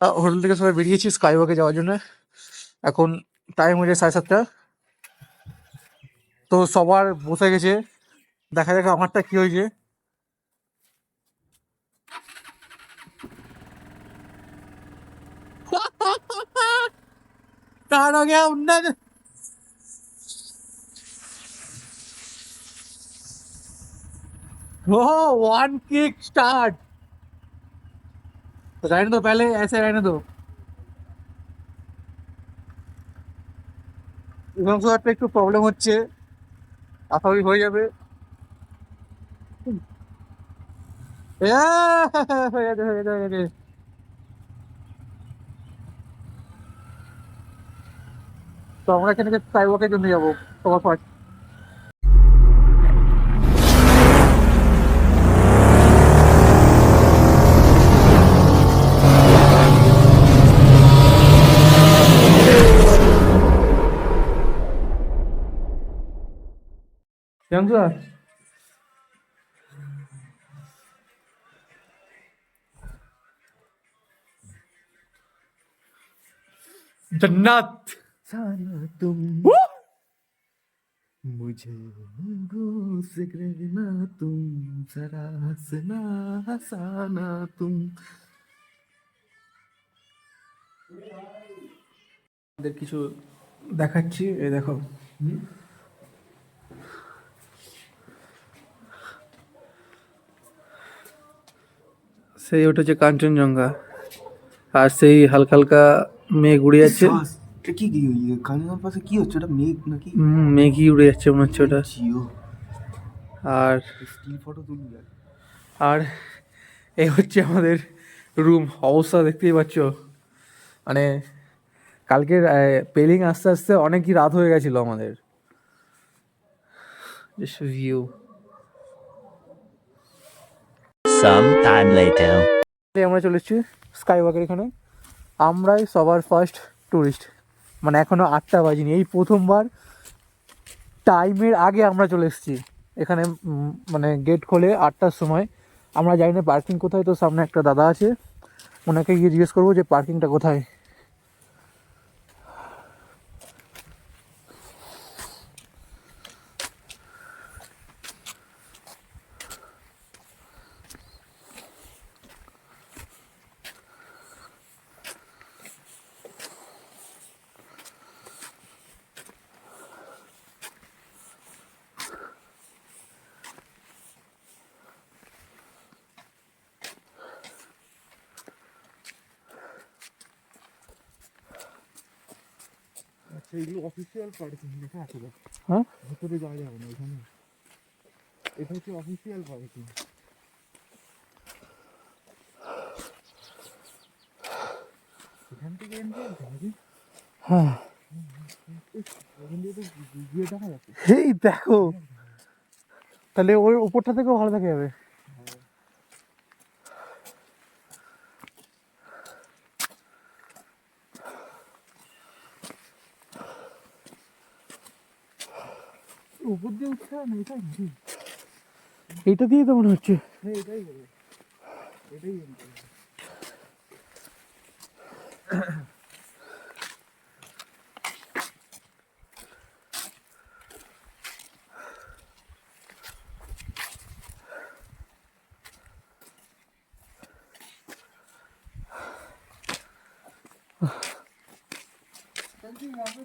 Hotel থেকে সবাই বেরিয়েছি স্কাই ওয়াকে যাওয়ার জন্য। এখন টাইম হয়ে যায় 7:30। তো সবার বসে গেছে, দেখা যাক আমারটা কি হয়েছে। কার আগে আপনার वन किक स्टार्ट। रहने दो, पहले ऐसे रहने दो। একটা একটু প্রবলেম হচ্ছে, আশা করি হয়ে যাবে। হয়ে গেছে, হয়ে গেছে, হয়ে গেছে। তো আমরা এখানে স্কাই ওয়াকের জন্য যাবো সবার ফার্স্ট। जन्नत तुम मुझे से ना तुम जरा हंसना हंसाना तुम। কিছু দেখাচ্ছি, এই দেখো। সেই ওটা হচ্ছে কাঞ্চনজঙ্ঘা, আর সেই হালকা হালকা মেঘ উড়ে যাচ্ছে। কি কি কাঞ্চনজঙ্ঘার পাশে কি হচ্ছে? ওটা মেঘ নাকি? মেঘই উড়ে যাচ্ছে মনে হচ্ছে ওটা। আর স্টিল ফটো তুলি। আর এই হচ্ছে আমাদের রুম অবস্থা, দেখতেই পাচ্ছ। মানে কালকের পেলিং আস্তে আস্তে অনেকই রাত হয়ে গেছিলো আমাদের। ভিউ আমরা চলে এসেছি স্কাই ওয়াকের এখানে। আমরাই সবার ফার্স্ট ট্যুরিস্ট, মানে এখনো 8টা বাজিনি, এই প্রথমবার টাইমের আগে আমরা চলে এসেছি এখানে। মানে গেট খোলে 8টার সময়। আমরা জানি না পার্কিং কোথায়, তো সামনে একটা দাদা আছে, ওনাকে গিয়ে জিজ্ঞেস করবো যে পার্কিংটা কোথায়। এইগুলো অফিসিয়াল পার্কিং লেখা আছে। হ্যাঁ, ভিতরে যাওয়া যাবে না এখানে। এটা হচ্ছে অফিসিয়াল পার্কিং। এখান থেকে এন্ট্রি আছে নাকি? হ্যাঁ, এই দেখো, তাহলে ওর উপরটা থেকেও ভালো দেখা যাবে। উপর দিয়ে উঠছে না, এটাই নাকি? এইটা দিয়ে তো মনে হচ্ছে। হ্যাঁ, এটাই হবে, এটাই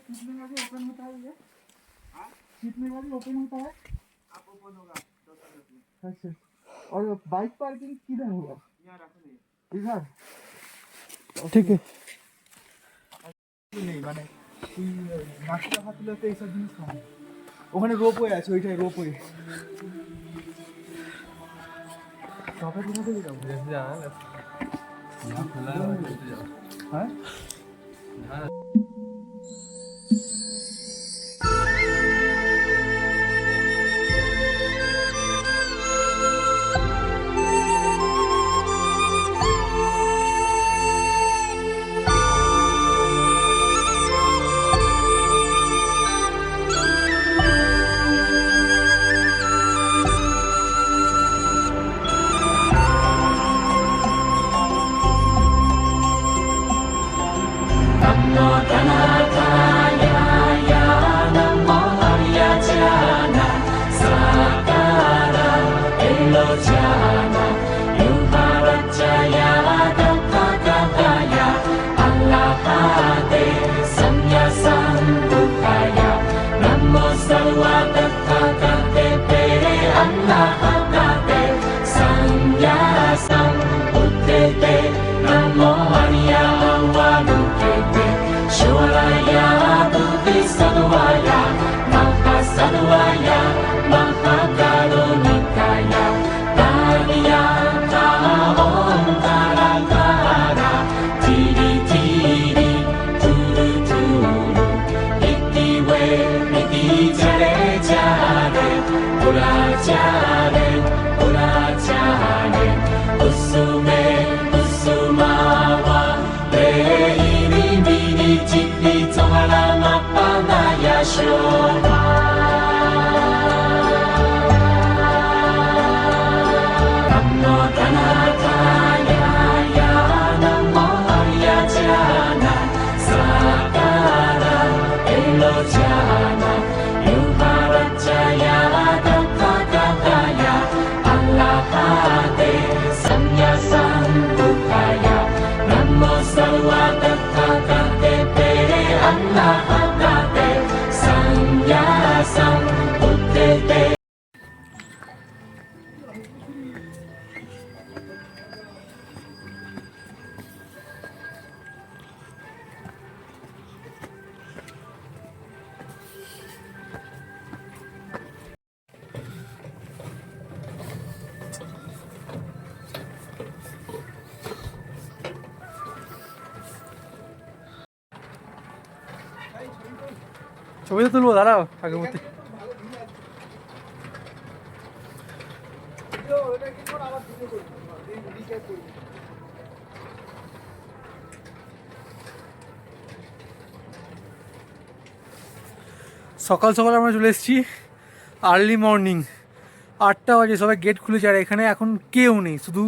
कितने बजे ओपन होता है ये? कितने बजे ओपन होता है? आप ओपन होगा 10 मिनट में। अच्छा, और बाइक पार्किंग किधर होगा? यहाँ रखने इधर। ठीक है। नहीं মানে নাস্তা খাতলে তো এইসব জিনিস খাবে। ওখানে রোপওয়ে আছে, ওইটাই রোপওয়ে। সবাই কোথায় থেকে যাবো? না খোলা আছে, হ্যাঁ। ছবি তো তুলবো, দাঁড়াও আগের মধ্যে। সকাল সকাল আমরা চলে এসেছি, আর্লি মর্নিং 8টা বাজে, সবাই গেট খুলেছে। আর এখানে এখন কেউ নেই, শুধু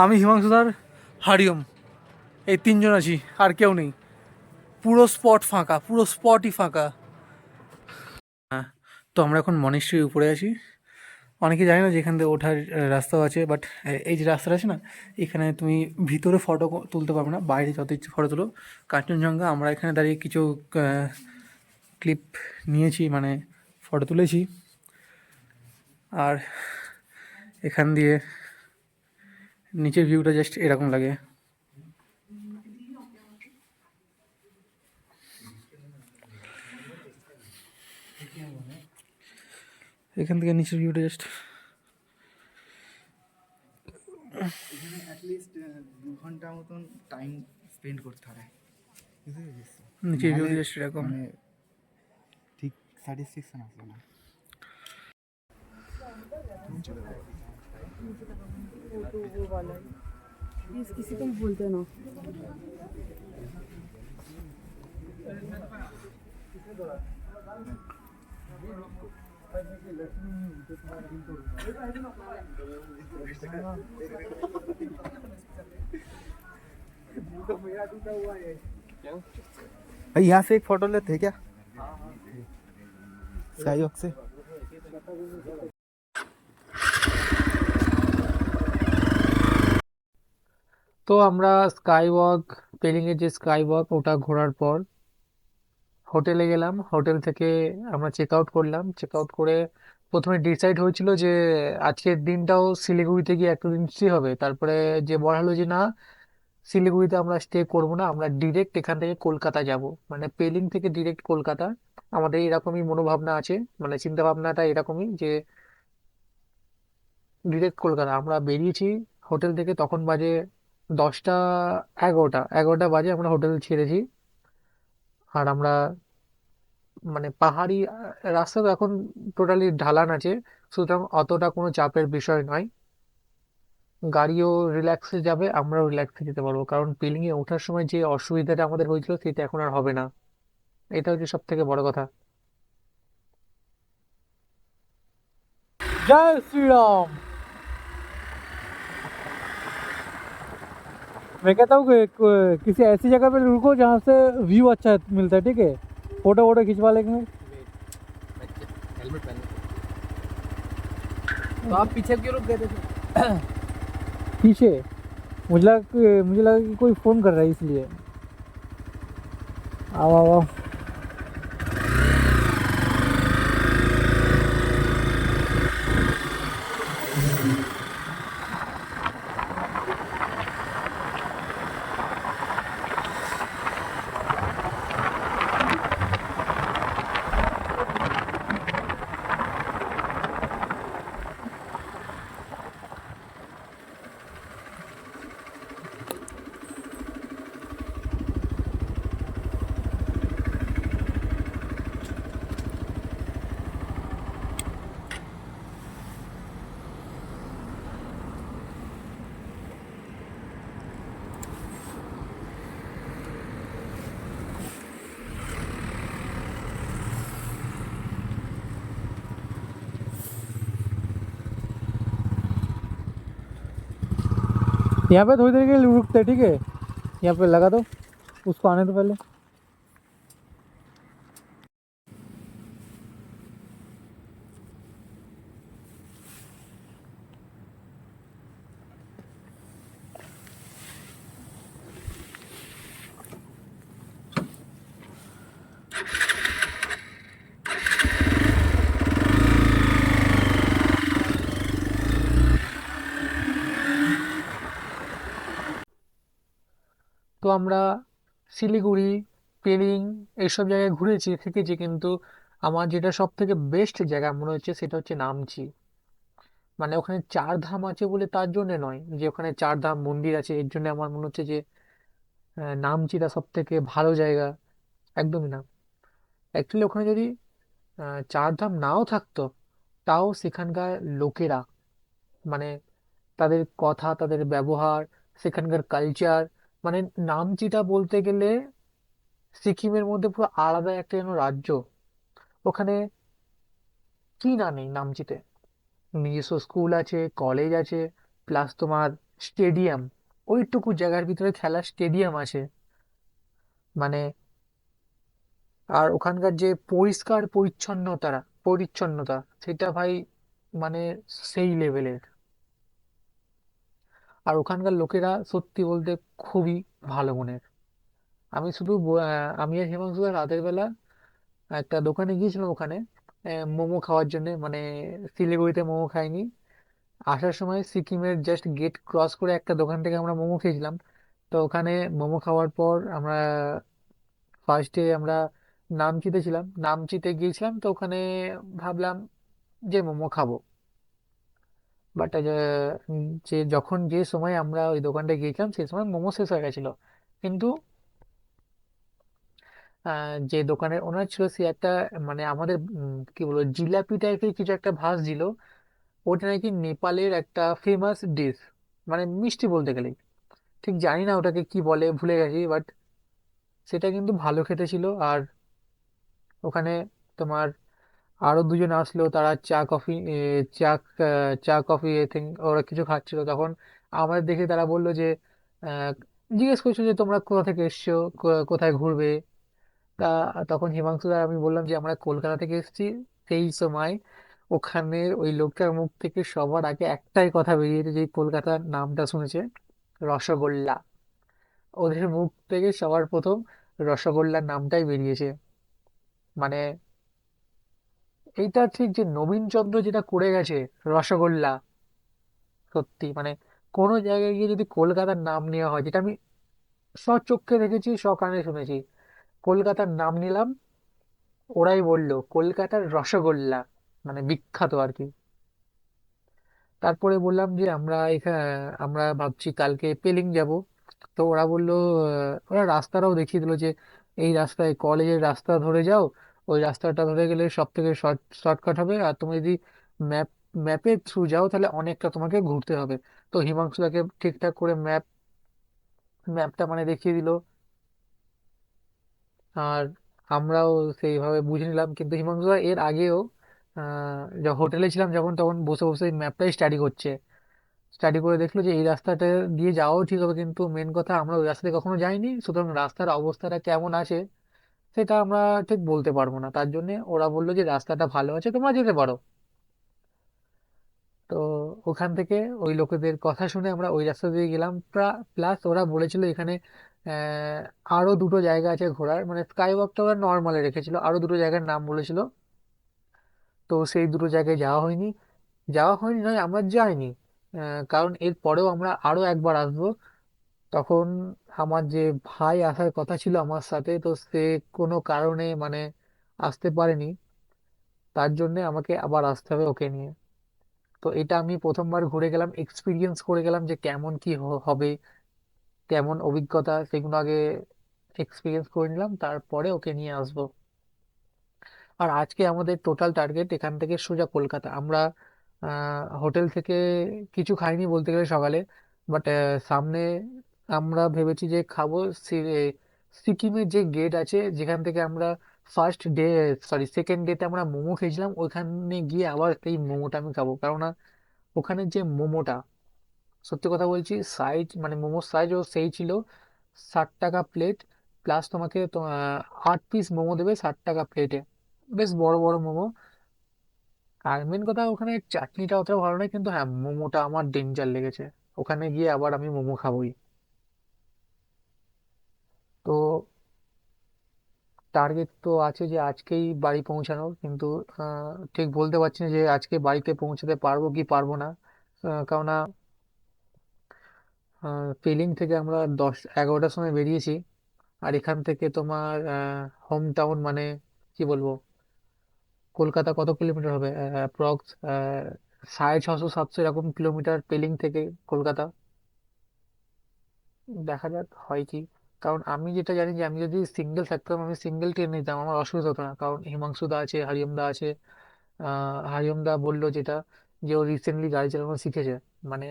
আমি, হিমাংশুদার, হারিওম, এই 3জন আছি, আর কেউ নেই। পুরো স্পট ফাঁকা, পুরো স্পটই ফাঁকা। হ্যাঁ, তো আমরা এখন মনেশ্রীর উপরে আছি। অনেকে জানে না যে এখান থেকে ওঠার রাস্তাও আছে, বাট এই যে রাস্তাটা আছে না, এখানে তুমি ভিতরে ফটো তুলতে পারবে না, বাইরে যত ইচ্ছে ফটো তুলো। কাঞ্চনজঙ্ঘা আমরা এখানে দাঁড়িয়ে কিছু ক্লিপ নিয়েছি, মানে ফটো তুলেছি। আর এখান দিয়ে নিচের ভিউটা জাস্ট এরকম লাগে। এখান থেকে নিচের ভিউটা জাস্ট এখানে অ্যাটলিস্ট 2 ঘন্টা মতন টাইম স্পেন্ড করতে হয়, বুঝতে পেরেছিস? নিচের ভিউ জাস্ট এরকম। মানে ঠিক স্যাটিসফ্যাকশন আসবে না। किसी को बोलते ना। भाई यहाँ से एक फोटो लेते हैं क्या? स्काई वॉक से। তো আমরা স্কাই ওয়াক, পেলিংয়ের যে স্কাই ওয়াক, ওটা ঘোরার পর হোটেলে গেলাম। হোটেল থেকে আমরা চেক আউট করলাম। চেক আউট করে প্রথমে ডিসাইড হয়েছিল যে আজকের দিনটাও শিলিগুড়িতে গিয়ে একটা দিন স্টে হবে। তারপরে যে বলা হলো যে না, শিলিগুড়িতে আমরা স্টে করব না, আমরা ডিরেক্ট এখান থেকে কলকাতা যাব, মানে পেলিং থেকে ডিরেক্ট কলকাতা। আমাদের এরকমই মনোভাবনা আছে, মানে চিন্তা ভাবনাটা এরকমই যে ডিরেক্ট কলকাতা। আমরা বেরিয়েছি হোটেল থেকে, তখন বাজে 10টা 11টা বাজে আমরা হোটেল ছেড়েছি। আর আমরা মানে পাহাড়ি রাস্তা তো এখন টোটালি ঢালান আছে, সুতরাং অতটা কোনো চাপের বিষয় নয়। গাড়িও রিল্যাক্সে যাবে, আমরাও রিল্যাক্সে যেতে পারবো, কারণ পিলিংয়ে ওঠার সময় যে অসুবিধাটা আমাদের হয়েছিল সেটা এখন আর হবে না। এটা হচ্ছে সব থেকে বড় কথা। জয় শ্রীরাম। मैं कहता हूँ कि किसी ऐसी जगह पे रुको जहाँ से व्यू अच्छा मिलता है, ठीक है, फोटो वोटो खिंचवा लेंगे। हेलमेट पहन। तो आप पीछे क्यों रुक गए थे? पीछे मुझे लगा कि कोई फ़ोन कर रहा है इसलिए। आओ आओ आओ। यहाँ पे थोड़ी देर के लिए रुकते हैं, ठीक है, यहाँ पे लगा दो, उसको आने दो पहले। তো আমরা শিলিগুড়ি, পেলিং এইসব জায়গায় ঘুরেছি থেকেছি, কিন্তু আমার যেটা সব থেকে বেস্ট জায়গা মনে হচ্ছে সেটা হচ্ছে নামচি। মানে ওখানে চার ধাম আছে বলে তার জন্য নয় যে ওখানে চার ধাম মন্দির আছে এর জন্য আমার মনে হচ্ছে যে নামচিটা সব থেকে ভালো জায়গা। একদমই না। অ্যাকচুয়ালি ওখানে যদি চার ধাম নাও থাকতো, তাও সেখানকার লোকেরা, মানে তাদের কথা, তাদের ব্যবহার, সেখানকার কালচার, মানে নামচিটা বলতে গেলে সিকিমের মধ্যে পুরো আলাদা একটা যেন রাজ্য। ওখানে কি না নেই নামচিতে, নিজস্ব স্কুল আছে, কলেজ আছে, প্লাস তোমার স্টেডিয়াম, ওইটুকু জায়গার ভিতরে খেলার স্টেডিয়াম আছে। মানে আর ওখানকার যে পরিষ্কার পরিচ্ছন্নতা সেটা ভাই, মানে সেই লেভেলের। আর ওখানকার লোকেরা সত্যি বলতে খুবই ভালো মনের। আমি শুধু আমি আর হিমাংশু দা রাতের বেলা একটা দোকানে গিয়েছিলাম ওখানে মোমো খাওয়ার জন্য, মানে শিলিগুড়িতে মোমো খাইনি, আসার সময় সিকিমের জাস্ট গেট ক্রস করে একটা দোকান থেকে আমরা মোমো খেয়েছিলাম। তো ওখানে মোমো খাওয়ার পর আমরা ফার্স্টে আমরা নামচিতে ছিলাম, নামচিতে গিয়েছিলাম, তো ওখানে ভাবলাম যে মোমো খাবো। বাট যে যখন যে সময় আমরা ওই দোকানটা গিয়েছিলাম সেই সময় মোমো শেষ হয়ে গেছিল। কিন্তু যে দোকানের ওনার ছিল সে একটা, মানে আমাদের কি বলবো, জিলাপি টাইপের কিছু একটা ভাস দিল। ওটা নাকি নেপালের একটা ফেমাস ডিশ, মানে মিষ্টি বলতে গেলে। ঠিক জানি না ওটাকে কি বলে, ভুলে গেছি, বাট সেটা কিন্তু ভালো খেতে ছিল। আর ওখানে তোমার আরো দুজন আসলো, তারা চা চা কফি আই থিঙ্ক ওরা কিছু খাচ্ছিল। তখন আমাদের দেখে তারা বললো যে আহ, জিজ্ঞেস করছো যে তোমরা কোথা থেকে এসছো, কোথায় ঘুরবে। তা তখন হিমাংশু আর আমি বললাম যে আমরা কলকাতা থেকে এসেছি। সেই সময় ওখানে ওই লোকটার মুখ থেকে সবার আগে একটাই কথা বেরিয়েছে, যে কলকাতার নামটা শুনেছে, রসগোল্লা। ওদের মুখ থেকে সবার প্রথম রসগোল্লার নামটাই বেরিয়েছে। মানে এইটা ঠিক যে নবীনচন্দ্র যেটা করে গেছে, রসগোল্লা, সত্যি মানে কোনো জায়গায় গিয়ে যদি কলকাতার নাম নেওয়া হয়, যেটা আমি স্বচক্ষে দেখেছি, সকানে শুনেছি, কলকাতার নাম নিলাম, ওরাই বললো কলকাতার রসগোল্লা, মানে বিখ্যাত আর কি। তারপরে বললাম যে আমরা ভাবছি কালকে পেলিং যাব। তো ওরা বললো ওরা রাস্তাটাও দেখিয়ে দিলো যে এই রাস্তায়, কলেজের রাস্তা ধরে যাও, ওই রাস্তাটা ধরে গেলে সব থেকে শর্টকাট হবে। আর তুমি যদি ম্যাপ ম্যাপের থ্রু যাও তাহলে অনেকটা তোমাকে ঘুরতে হবে। তো হিমাংশুদাকে ঠিকঠাক করে ম্যাপটা মানে দেখিয়ে দিল। আর আমরাও সেইভাবে বুঝে নিলাম, কিন্তু হিমাংশুদা এর আগেও হোটেলে ছিলাম যখন, তখন বসে বসে ম্যাপটাই স্টাডি করছে। স্টাডি করে দেখলো যে এই রাস্তাটা দিয়ে যাওয়াও ঠিক হবে, কিন্তু মেন কথা আমরা ওই রাস্তাতে কখনো যাইনি, সুতরাং রাস্তার অবস্থাটা কেমন আছে সেটা আমরা ঠিক বলতে পারবো না। তার জন্য ওরা বললো যে রাস্তাটা ভালো আছে, তোমরা যেতে পারো। তো ওখান থেকে ওই লোকেদের কথা শুনে আমরা ওই রাস্তা দিয়ে গেলাম। প্লাস ওরা বলেছিল এখানে আহ, আরো দুটো জায়গা আছে ঘোরার, মানে স্কাই ওয়াকটা ওরা নর্মালে রেখেছিল, আরো দুটো জায়গার নাম বলেছিল। তো সেই দুটো জায়গায় যাওয়া হয়নি নয়, আমরা যাইনি। কারণ এর পরেও আমরা আরো একবার আসবো। তখন আমার যে ভাই আসার কথা ছিল আমার সাথে, তো সে কোনো কারণে মানে আসতে পারেনি। তার জন্য আমাকে আবার আসতে হবে ওকে নিয়ে। তো এটা আমি প্রথমবার ঘুরে গেলাম, এক্সপিরিয়েন্স করে গেলাম যে কেমন কি হবে, কেমন অভিজ্ঞতা সেগুলো আগে এক্সপিরিয়েন্স করে নিলাম, তারপরে ওকে নিয়ে আসবো। আর আজকে আমাদের টোটাল টার্গেট এখান থেকে সোজা কলকাতা। আমরা হোটেল থেকে কিছু খাইনি বলতে গেলে সকালে, বাট সামনে আমরা ভেবেছি যে খাবো সিকিমের যে গেট আছে যেখান থেকে আমরা ফার্স্ট ডে, সরি সেকেন্ড ডেতে আমরা মোমো খেয়েছিলাম, ওইখানে গিয়ে আবার সেই মোমোটা আমি খাবো। কেননা ওখানে যে মোমোটা, সত্যি কথা বলছি, সাইজ মানে মোমোর সাইজও সেই ছিল। 60 টাকা প্লেট, প্লাস তোমাকে 8 পিস মোমো দেবে 60 টাকা প্লেটে, বেশ বড় বড় মোমো। আর মেন কথা ওখানে চাটনিটা অতটা ভালো নয়, কিন্তু হ্যাঁ মোমোটা আমার ডেঞ্জার লেগেছে। ওখানে গিয়ে আবার আমি মোমো খাবোই। তো টার্গেট তো আছে যে আজকেই বাড়ি পৌঁছানোর, কিন্তু ঠিক বলতে পারছি না যে আজকে বাড়িতে পৌঁছাতে পারবো কি পারবো না। কেননা পেলিং থেকে আমরা 10-11টার সময় বেরিয়েছি। আর এখান থেকে তোমার হোম টাউন মানে কি বলবো, কলকাতা কত কিলোমিটার হবে, অ্যাপ্রক্স 650-700 এরকম কিলোমিটার পেলিং থেকে কলকাতা। দেখা যাক হয় কি। কারণ আমি যেটা জানি যে আমি যদি সিঙ্গেল থাকতাম, আমি সিঙ্গেল ট্রেন নিতাম, আমার অসুবিধা হতো না। কারণ হিমাংশু দা আছে, হারিয়ম দা আছে। হারিয়ম দা বললো যেটা, যে ও রিসেন্টলি গাড়ি চালানো শিখেছে, মানে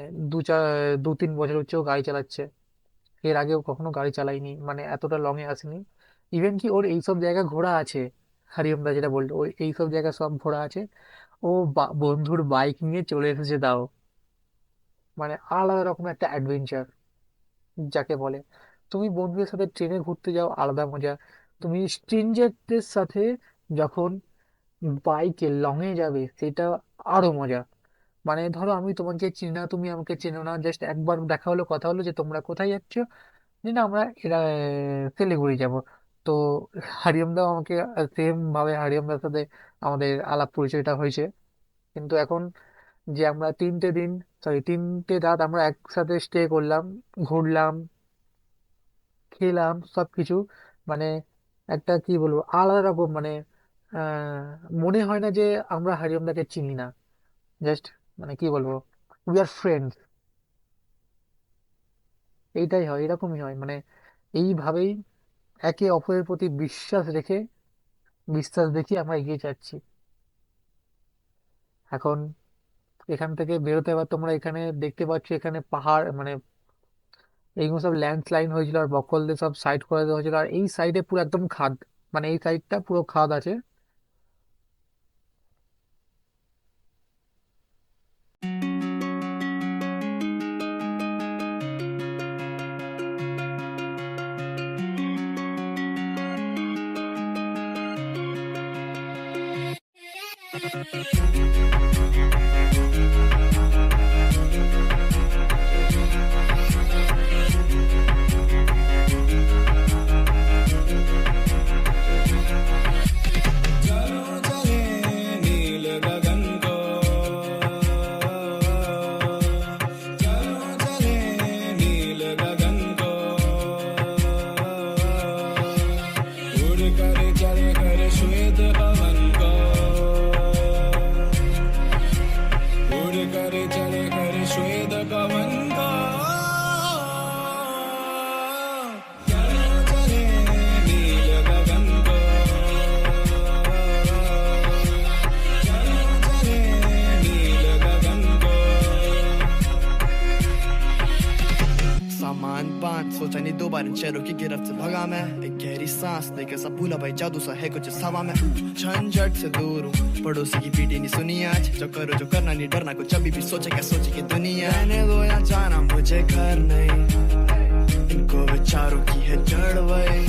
2-3 বছর হচ্ছে ও গাড়ি চালাচ্ছে। এর আগেও কখনো গাড়ি চালাইনি, মানে এতটা লং এ আসেনি। ইভেন কি ওর এইসব জায়গা ঘোরা আছে, হারিয়ম দা যেটা বললো ওই এইসব জায়গা সব ঘোরা আছে। ও বন্ধুর বাইক নিয়ে চলে এসেছে তাও, মানে আলাদা রকম একটা অ্যাডভেঞ্চার যাকে বলে। তুমি বন্ধুদের সাথে ট্রেনে ঘুরতে যাও আলাদা মজা, তুমি স্ট্রেঞ্জারদের সাথে যখন বাইকে লং এ যাবে সেটা আরো মজা। মানে ধরো আমি তোমাকে চিনি না, তুমি আমাকে চেনো না, জাস্ট একবার দেখা হলো, কথা হলো যে তোমরা কোথায় যাচ্ছ, যে না আমরা এরা শিলিগুড়ি যাব। তো হারিয়ম দাও আমাকে সেম ভাবে হারিয়ম দার সাথে আমাদের আলাপ পরিচয়টা হয়েছে। কিন্তু এখন যে আমরা 3টে দিন, সরি 3টে রাত আমরা একসাথে স্টে করলাম, ঘুরলাম, খেলাম সবকিছু, মানে একটা কি বলবো আলাদা রকম, মানে মনে হয় না যে আমরা হারিয়ম দাকে চিনি না। জাস্ট মানে কি বলবো, উই আর ফ্রেন্ডস। এইটাই হয়, এরকমই হয়, মানে এইভাবেই একে অপরের প্রতি বিশ্বাস দেখিয়ে আমরা এগিয়ে যাচ্ছি। এখন এখান থেকে বেরোতে, এবার তোমরা এখানে দেখতে পাচ্ছ এখানে পাহাড়, মানে এইগুলো সব ল্যান্ডস্লাইড হয়েছিল আর বকল দিয়ে সব সাইড করে দেওয়া হয়েছিল, আর এই সাইডে পুরো একদম খাদ, মানে এই সাইডটা পুরো খাদ আছে। चलो चले नील गगन को, चलो चले नील गगन को, उड़ कर चढ़ कर श्वेत पवन को, उड़ कर चढ़ कर श्वेत था नहीं 2 बार इन शहरों की गिरफ्त से भगा मैं एक गहरी सांस लेकर सब भूला भाई जादू सा है कुछ इस हवा में झंझट से दूर हूँ पड़ोसी की पीटी नहीं सुनी आज जो करो जो करना नहीं डरना कुछ अभी भी सोचे क्या सोचे की दुनिया रहने दो या जाना मुझे घर नहीं इनको विचारों की है जड़ वही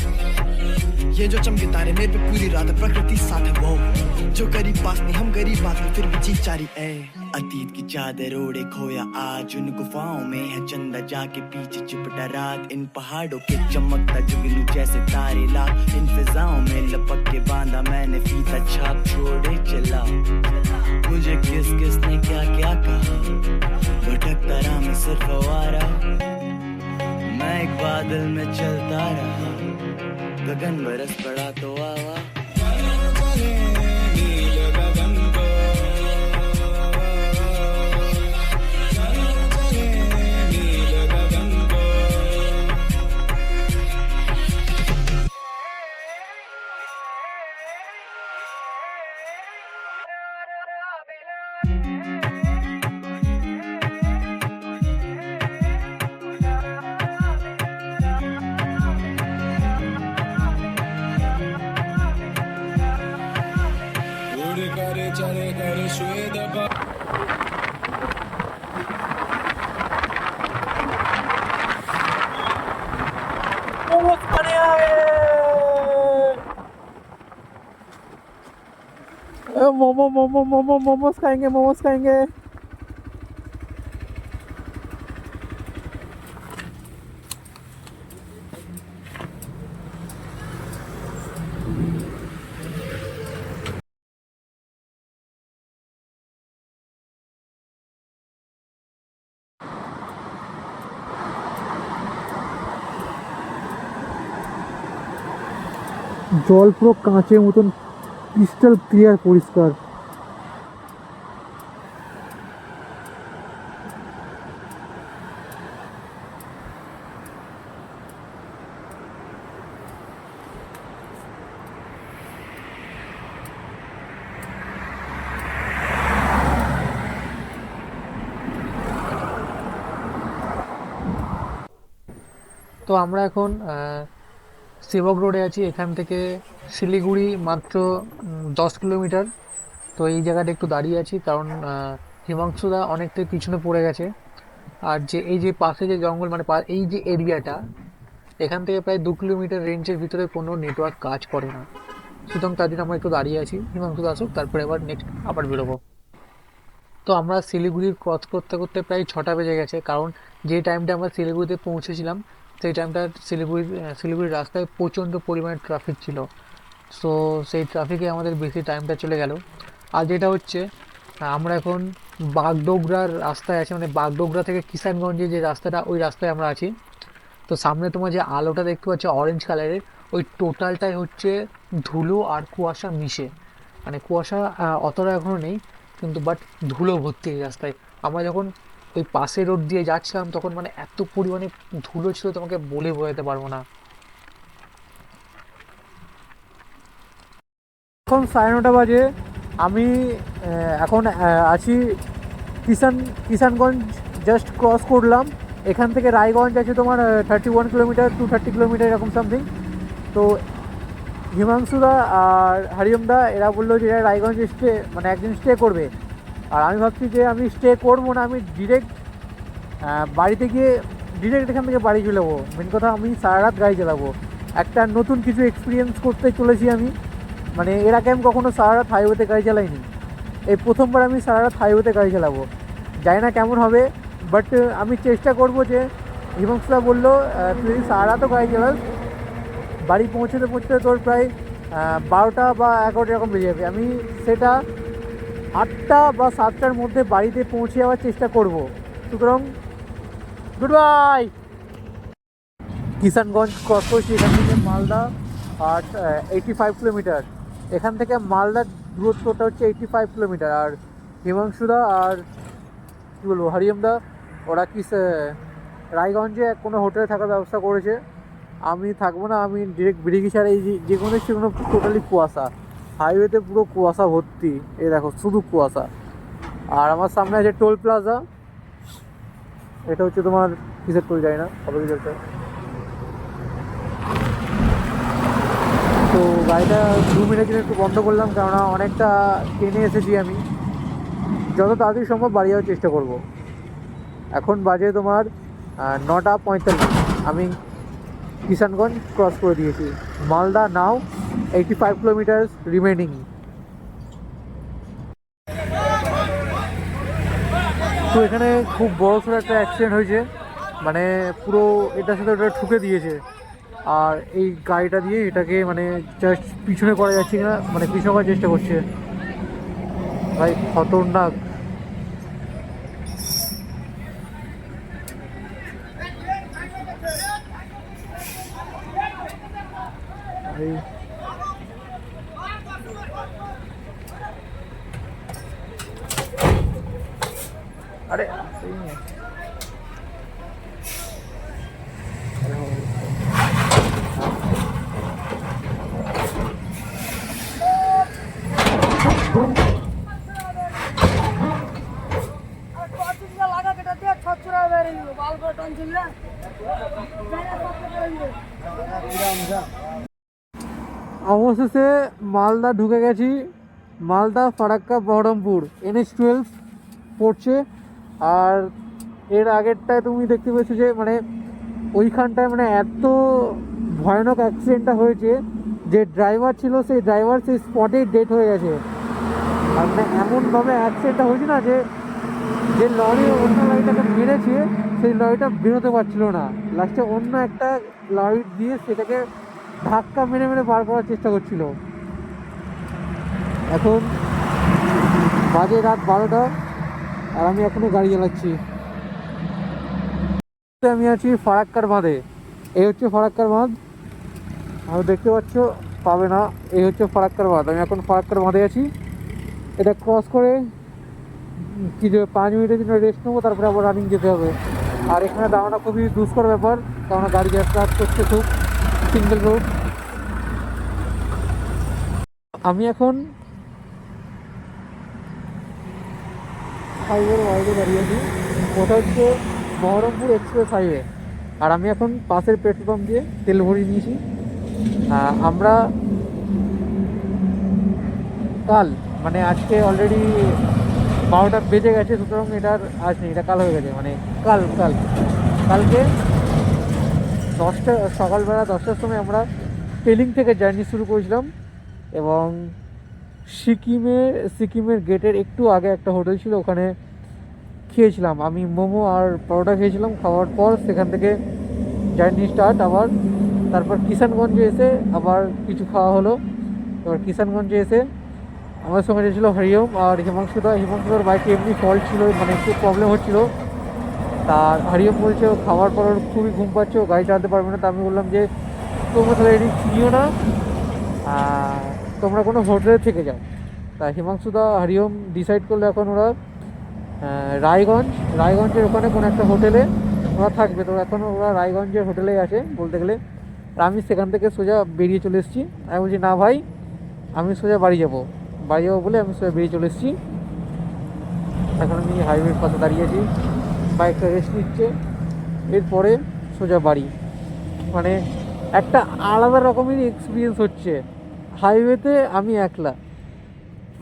ये जो चमके तारे मेरे पे पूरी रात प्रकृति साथ है वो जो करीब पास नहीं हम गरीब बात में फिर भी जी चारी ए अतीत की चादर ओढ़े खोया आज उन गुफाओं में है चंदा जाके पीछे चिपटा रात इन पहाड़ों के चमकता जुगनू जैसे तारे ला इन फिजाओं में लपक के बांधा मैंने फीता छाप छोड़े चला मुझे किस किस ने क्या क्या कहा भटकता रहा मैं सिर्फ आवारा मैं एक बादल में चलता रहा गगन बरस पड़ा तो आवा नील गगन को नील गगन को उड़ कर चल कर श्वेत मोमोज खाने आए मोमोज खाएंगे জল পুরো কাঁচের মতন ক্রিস্টাল ক্লিয়ার পরিষ্কার। তো আমরা এখন সেবক রোডে আছি। এখান থেকে শিলিগুড়ি মাত্র 10 কিলোমিটার। তো এই জায়গাটা একটু দাঁড়িয়ে আছি কারণ হিমাংশুদা অনেকটাই পিছনে পড়ে গেছে। আর যে এই যে পাশে যে জঙ্গল মানে এই যে এরিয়াটা, এখান থেকে প্রায় 2 কিলোমিটার রেঞ্জের ভিতরে কোনো নেটওয়ার্ক কাজ করে না। সুতরাং তার জন্য আমরা একটু দাঁড়িয়ে আছি, হিমাংশুদা আসুক, তারপরে আবার নেক্সট আবার বেরোবো। তো আমরা শিলিগুড়ির ক্রস করতে করতে প্রায় 6টা বেজে গেছে, কারণ যে টাইমটা আমরা শিলিগুড়িতে পৌঁছেছিলাম সেই টাইমটা শিলিগুড়ির রাস্তায় প্রচণ্ড পরিমাণে ট্রাফিক ছিল। সো সেই ট্রাফিকে আমাদের বেশি টাইমটা চলে গেল। আর যেটা হচ্ছে, আমরা এখন বাগডোগরার রাস্তায় আছি, মানে বাগডোগরা থেকে কিষানগঞ্জের যে রাস্তাটা, ওই রাস্তায় আমরা আছি। তো সামনে তোমার যে আলোটা দেখতে পাচ্ছ অরেঞ্জ কালারের, ওই টোটালটাই হচ্ছে ধুলো আর কুয়াশা মিশে। মানে কুয়াশা অতটা এখনও নেই, কিন্তু বাট ধুলো ভর্তি এই রাস্তায়। আমরা যখন ওই পাশের রোড দিয়ে যাচ্ছিলাম তখন মানে এত পরিমাণে ধুলো ছিল, তোমাকে বলে বোঝাতে পারবো না। এখন 9:30 বাজে। আমি এখন আছি কিষানগঞ্জ, জাস্ট ক্রস করলাম। এখান থেকে রায়গঞ্জ আছে তোমার 31 কিলোমিটার টু 30 কিলোমিটার এরকম সামথিং। তো হিমাংশুদা আর হরিওমদা এরা বললো যে এরা রায়গঞ্জে মানে একদিন স্টে করবে। আর আমি ভাবছি যে আমি স্টে করবো না, আমি ডিরেক্ট বাড়িতে গিয়ে ডিরেক্ট এখান থেকে বাড়ি চলে যাবো। মেন কথা, আমি সারা রাত গাড়ি চালাবো, একটা নতুন কিছু এক্সপিরিয়েন্স করতে চলেছি আমি। মানে এর আগে আমি কখনো সারা রাত হাইওয়েতে গাড়ি চালাইনি, এই প্রথমবার আমি সারা রাত হাইওয়েতে গাড়ি চালাবো। জানি না কেমন হবে, বাট আমি চেষ্টা করবো। যে হিমাংশুদা বললো তুই যদি সারা রাতও গাড়ি চালাস, বাড়ি পৌঁছতে তোর প্রায় 12টা বা 11টা এরকম বেজে যাবে। আমি সেটা 8টা বা 7টার মধ্যে বাড়িতে পৌঁছে যাওয়ার চেষ্টা করব। সুতরাং গুড বাই। কিষানগঞ্জ ক্রস করছি, এখান থেকে মালদা আর 85 কিলোমিটার। এখান থেকে মালদার দূরত্বটা হচ্ছে 85 কিলোমিটার। আর হিমাংশুদা আর কী বলবো হরিওমদা ওরা রায়গঞ্জে কোনো হোটেলে থাকার ব্যবস্থা করেছে। আমি থাকবো না, আমি ডিরেক্ট বেরিয়ে গেছি। আর এই যে কোনো সেগুলো টোটালি কুয়াশা, হাইওয়েতে পুরো কুয়াশা ভর্তি। এই দেখো শুধু কুয়াশা। আর আমার সামনে আছে টোল প্লাজা, এটা হচ্ছে তোমার কিসের টোল, যায় না কবে কিছু। তো গাড়িটা 2 মিনিটের জন্য একটু বন্ধ করলাম, কেননা অনেকটা টেনে এসেছি আমি। যত তাড়াতাড়ি সম্ভব বাড়ি যাওয়ার চেষ্টা করব। এখন বাজে তোমার 9:45। আমি কিষানগঞ্জ ক্রস করে দিয়েছি। মালদা নাও 85 কিলোমিটার রিমেনিং। তো এখানে খুব বড়সড় একটা অ্যাক্সিডেন্ট হয়েছে, মানে পুরো এটার সাথে ওটা ঠুকে দিয়েছে। আর এই গাড়িটা দিয়ে এটাকে মানে জাস্ট পিছনে করা যাচ্ছে না, মানে পিছনে করার চেষ্টা করছে। ভাই খতরনাক। এই अरे सही है। অবশেষে মালদা ঢুকে গেছি। মালদা ফারাক্কা বহরমপুর NH12 পড়ছে। আর এর আগেরটায় তুমি দেখতে পেয়েছো যে মানে ওইখানটায় মানে এত ভয়ানক অ্যাক্সিডেন্টটা হয়েছে যে ড্রাইভার ছিল সেই ড্রাইভার সেই স্পটেই ডেথ হয়ে গেছে। আর মানে এমনভাবে অ্যাক্সিডেন্টটা হয়েছে না যে যে লরি অন্য লরিটাকে মেরেছে সেই লরিটা বেরোতে পারছিল না, লাস্টে অন্য একটা লরি দিয়ে সেটাকে ধাক্কা মেরে মেরে বার করার চেষ্টা করছিল। এখন বাজে রাত 12টা আর আমি এখনও গাড়ি চালাচ্ছি। আমি আছি ফারাক্কার বাঁধে। এই হচ্ছে ফারাক্কার বাঁধ, আমি দেখতে পাচ্ছ পাবে না, এই হচ্ছে ফারাক্কার বাঁধ। আমি এখন ফারাক্কার বাঁধে আছি। এটা ক্রস করে কিছু 5 মিনিটের জন্য রেস্ট নেবো, তারপরে আবার রানিং যেতে হবে। আর এখানে দাঁড়ানো খুবই দুষ্কর ব্যাপার, কারণ গাড়ি যাতায়াত করছে খুব সিঙ্গেল রোড। আমি এখন হাইওয়ের বাইরে দাঁড়িয়ে আছি, ওটা হচ্ছে বহরমপুর এক্সপ্রেস হাইওয়ে। আর আমি এখন পাশের পেট্রোল পাম্প দিয়ে তেল ভরিয়ে নিয়েছি। আমরা কাল মানে আজকে অলরেডি 12টা বেজে গেছে, সুতরাং এটার আজ নেই, এটা কাল হয়ে গেছে। মানে কালকে 10টা সকালবেলা 10টার সময় আমরা পেলিং থেকে জার্নি শুরু করেছিলাম এবং সিকিমের গেটের একটু আগে একটা হোটেল ছিল, ওখানে খেয়েছিলাম। আমি মোমো আর পরোটা খেয়েছিলাম। খাওয়ার পর সেখান থেকে জার্নি স্টার্ট আবার। তারপর কিষানগঞ্জে এসে আবার কিছু খাওয়া হলো। এবার কিষানগঞ্জে এসে আমার সঙ্গে যে ছিল হরিওম আর হিমাংশুদার বাইকে এমনি ফল্ট ছিল, মানে একটু প্রবলেম হচ্ছিলো। তার হরিওম বলছে ও খাওয়ার পর ওর খুবই ঘুম পাচ্ছে, ও গাড়ি চালাতে পারবে না। তা আমি বললাম যে তোমরা তাহলে রিস্ক নিও না, তোমরা কোনো হোটেলে থেকে যাও। তা হিমাংশুদা হরিওম ডিসাইড করলো এখন ওরা রায়গঞ্জের ওখানে কোনো একটা হোটেলে ওরা থাকবে। তো এখন ওরা রায়গঞ্জের হোটেলেই আছে বলতে গেলে। আর আমি সেখান থেকে সোজা বেরিয়ে চলে এসেছি। আমি বলছি না ভাই, আমি সোজা বাড়ি যাবো বলে আমি সোজা বেরিয়ে চলে এসেছি। এখন আমি হাইওয়ের পাশে দাঁড়িয়েছি, বাইকটা রেস্ট নিচ্ছে, এরপরে সোজা বাড়ি। মানে একটা আলাদা রকমেরই এক্সপিরিয়েন্স হচ্ছে হাইওয়েতে আমি একলা।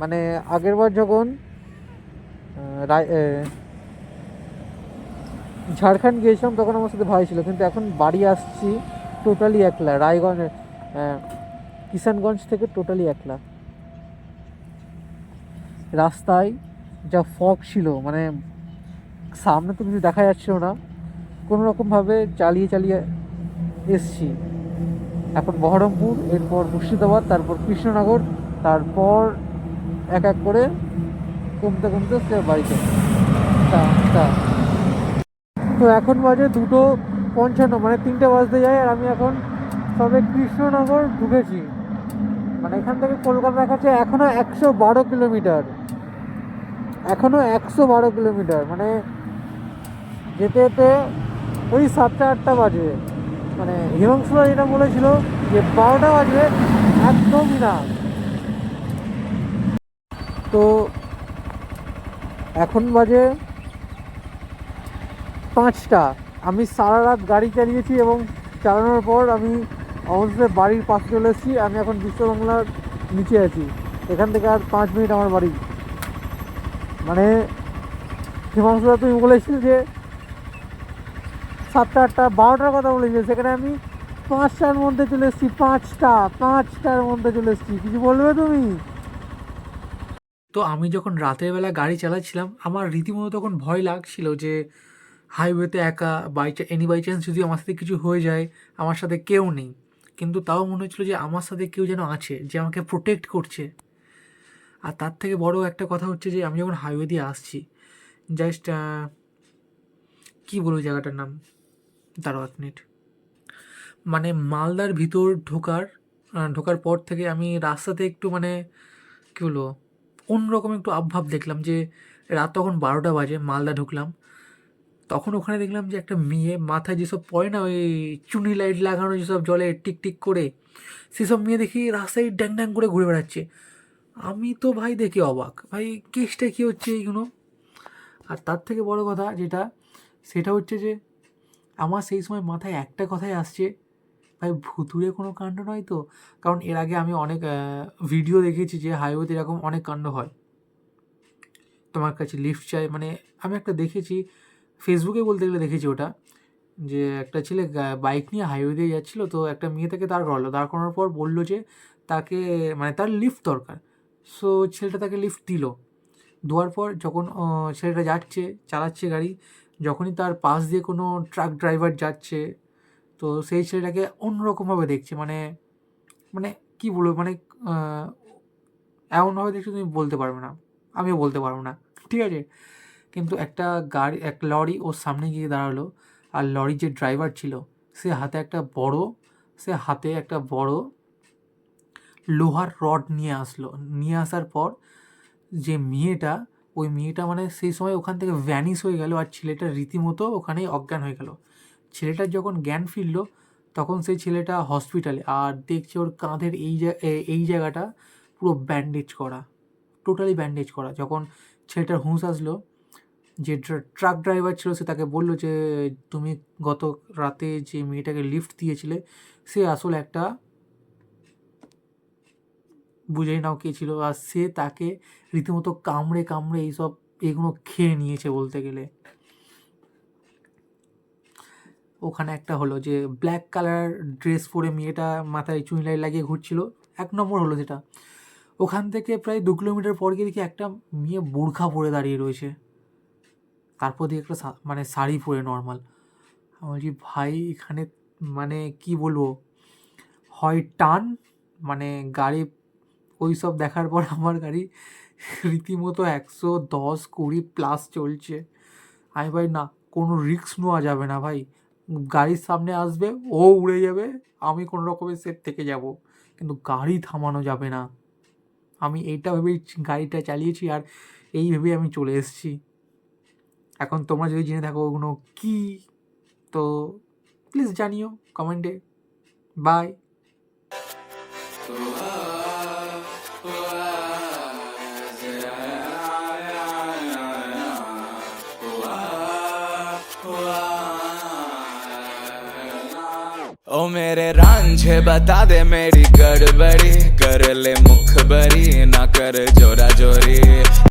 মানে আগেরবার যখন ঝাড়খণ্ড গিয়েছিলাম তখন আমার সাথে ভাই ছিল, কিন্তু এখন বাড়ি আসছি টোটালি একলা। কিষানগঞ্জ থেকে টোটালি একলা। রাস্তায় যা ফগ ছিল, মানে সামনে তো কিছু দেখা যাচ্ছিল না, কোনো রকমভাবে চালিয়ে এসছি। এখন বহরমপুর, এরপর মুর্শিদাবাদ, তারপর কৃষ্ণনগর, তারপর এক এক করে কমতে সে বাড়িতে। তো এখন বাজে 2:55, মানে 3টে বাজতে যায়। আর আমি এখন সবে কৃষ্ণনগর ঢুকেছি। মানে এখান থেকে কলকাতা দেখাচ্ছে এখনও 112 কিলোমিটার, মানে যেতে যেতে ওই 7টা-8টা বাজবে। মানে হিমাংশুরা যেটা বলেছিল যে 12টা বাজবে, একদমই না। তো এখন বাজে 5টা। আমি সারা রাত গাড়ি চালিয়েছি এবং চালানোর পর আমি অবশ্যই বাড়ির পাশে চলে এসেছি। আমি এখন বিশ্ববাংলার নিচে আছি, এখান থেকে আর 5 মিনিট আমার বাড়ি। মানে হিমাংশুদা তুমি বলেছিলে যে 7টা 8টা 12টার কথা বলেছিলে, সেখানে আমি 5টার মধ্যে চলে এসেছি। 5টার মধ্যে চলে এসেছি। কিছু বলবে তুমি? তো আমি যখন রাতের বেলা গাড়ি চালাচ্ছিলাম আমার রীতিমতো তখন ভয় লাগছিল যে হাইওয়েতে একা, বাই চান্স যদি আমার সাথে কিছু হয়ে যায়, আমার সাথে কেউ নেই, কিন্তু তাও মনে হচ্ছিলো যে আমার সাথে কেউ যেন আছে, যে আমাকে প্রোটেক্ট করছে। আর তার থেকে বড় একটা কথা হচ্ছে যে আমি যখন হাইওয়ে দিয়ে আসছি, জাস্ট কী বলবো জায়গাটার নাম, দাঁড়াও 1 মিনিট, মানে মালদার ভিতর ঢোকার পর থেকে আমি রাস্তাতে একটু মানে কী বলবো অন্যরকম একটু আবভাব দেখলাম। যে রাত তখন 12টা বাজে, মালদা ঢুকলাম, তখন ওখানে দেখলাম যে একটা মেয়ে মাথায় যেসব পড়ে না, ওই চুনি লাইট লাগানো যেসব জলে টিক টিক করে, সেসব মেয়ে দেখি রাস্তায় ড্যাং ড্যাং করে ঘুরে বেড়াচ্ছে। আমি তো ভাই দেখে অবাক, ভাই কেসটা কী হচ্ছে এইগুলো। আর তার থেকে বড় কথা যেটা, সেটা হচ্ছে যে আমার সেই সময় মাথায় একটা কথাই আসছে, ভাই ভুতুড়ে কোনো কাণ্ড নয় তো? কারণ এর আগে আমি অনেক ভিডিও দেখেছি যে হাইওয়েতে এরকম অনেক কাণ্ড হয়, তোমার কাছে লিফট চাই, মানে আমি একটা দেখেছি ফেসবুকে, বলতে গেলে দেখেছি ওটা, যে একটা ছেলে বাইক নিয়ে হাইওয়ে দিয়ে যাচ্ছিলো, তো একটা মেয়ে তাকে দাঁড় করালো, দাঁড় করানোর পর বললো যে তাকে মানে তার লিফট দরকার। সো ছেলেটা তাকে লিফট দিল, দেওয়ার পর যখন ছেলেটা চালাচ্ছে গাড়ি, যখনই তার পাশ দিয়ে কোনো ট্রাক ড্রাইভার যাচ্ছে, তো সেই ছেলেটাকে অন্যরকমভাবে দেখছে, মানে মানে কী বলবো, মানে এমনভাবে দেখছে তুমি বলতে পারবে না, আমিও বলতে পারবো না, ঠিক আছে। কিন্তু একটা লরি ওর সামনে গিয়ে দাঁড়ালো, আর লরির যে ড্রাইভার ছিল সে হাতে একটা বড় লোহার রড নিয়ে আসলো। নিয়ে আসার পর যে ওই মেয়েটা মানে সেই সময় ওখান থেকে ভ্যানিশ হয়ে গেল, আর ছেলেটা রীতিমতো ওখানেই অজ্ঞান হয়ে গেল। ছেলেটার যখন জ্ঞান ফিরল তখন সেই ছেলেটা হসপিটালে, আর দেখছে ওর কাঁধের এই জায়গাটা পুরো ব্যান্ডেজ করা, টোটালি ব্যান্ডেজ করা। যখন ছেলেটার হুঁশ আসলো, যে ট্রাক ড্রাইভার ছিল সে তাকে বলল যে তুমি গত রাতে যে মেয়েটাকে লিফট দিয়েছিলে সে আসলে একটা, বুঝেই নাও কে ছিল, আর সে তাকে রীতিমতো কামড়ে এগুলো খেয়ে নিয়েছে বলতে গেলে। ওখানে একটা হলো যে ব্ল্যাক কালার ড্রেস পরে মেয়েটা মাথায় চুনি লাইট লাগিয়ে ঘুরছিল, 1 নম্বর হলো যেটা। ওখান থেকে প্রায় 2 কিলোমিটার পর গিয়ে দেখি একটা মেয়ে বোরখা পরে দাঁড়িয়ে রয়েছে, তারপর দিয়ে একটা মানে শাড়ি পরে নর্মাল। আমি বলছি ভাই এখানে মানে কি বলবো, হয় টান, মানে গাড়ি ওই সব দেখার পর আমার গাড়ি রীতিমতো 110-120+ চলছে। আমি ভাই না, কোনো রিস্ক নেওয়া যাবে না ভাই, গাড়ির সামনে আসবে ও উড়ে যাবে, আমি কোনো রকমের সেফ থেকে যাব, কিন্তু গাড়ি থামানো যাবে না। আমি এইটা ভেবেই গাড়িটা চালিয়েছি, আর এই ভেবেই আমি চলে এসেছি। এখন তোমরা যদি জেনে থাকো ওগুলো কী, তো প্লিজ জানিও কমেন্টে। বাই। ओ मेरे रांझे बता दे मेरी गड़बड़ी, कर ले मुखबरी ना कर जोरा जोरी।